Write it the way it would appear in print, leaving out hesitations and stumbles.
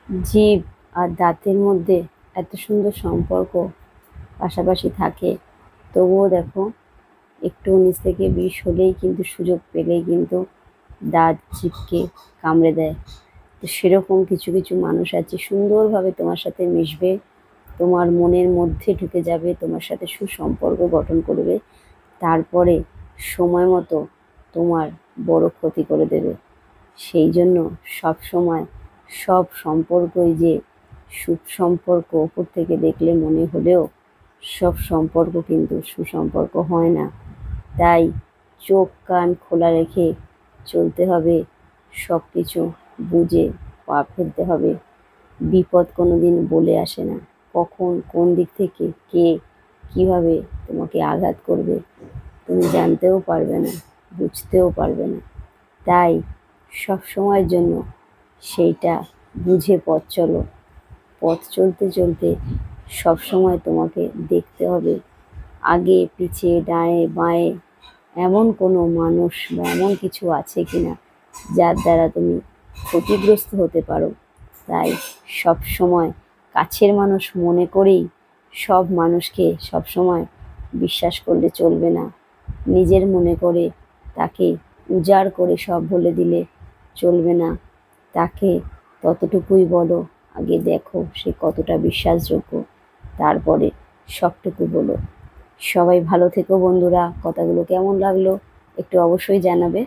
জীব আর দাঁতের মধ্যে এত সুন্দর সম্পর্ক পাশাপাশি থাকে, তবুও দেখো একটু নিচ থেকে বিষ হলেই কিন্তু, সুযোগ পেলেই কিন্তু দাঁত জিভকে কামড়ে দেয়। তো সেরকম কিছু কিছু মানুষ আছে, সুন্দরভাবে তোমার সাথে মিশবে, তোমার মনের মধ্যে ঢুকে যাবে, তোমার সাথে সুসম্পর্ক গঠন করবে, তারপরে সময় মতো তোমার বড় ক্ষতি করে দেবে। সেই জন্য সব সময় সব সম্পর্কই যে সুসম্পর্ক ওপর থেকে দেখলে মনে হলেও সব সম্পর্ক কিন্তু সুসম্পর্ক হয় না। তাই চোখ কান খোলা রেখে চলতে হবে, সব কিছু বুঝে পা ফেলতে হবে। বিপদ কোনোদিন বলে আসে না, কখন কোন দিক থেকে কে কিভাবে তোমাকে আঘাত করবে তুমি জানতেও পারবে না, বুঝতেও পারবে না। তাই সব সময়ের জন্য সেইটা বুঝে পথ চলো। পথ চলতে চলতে সব সময় তোমাকে দেখতে হবে আগে পিছে ডায়ে বাঁয়ে এমন কোনো মানুষ বা এমন কিছু আছে কিনা যার দ্বারা তুমি ক্ষতিগ্রস্ত হতে পারো। তাই সব সময় কাছের মানুষ মনে করেই সব মানুষকে সব সময় বিশ্বাস করলে চলবে না। নিজের মনে করে তাকে উজাড় করে সব বলে দিলে চলবে না। তাকে ততটুকুই বলো, আগে দেখো সে কতটা বিশ্বাসযোগ্য, তারপরে সবটুকু বলো। সবাই ভালো থেকো বন্ধুরা। কথাগুলো কেমন লাগলো একটু অবশ্যই জানাবে।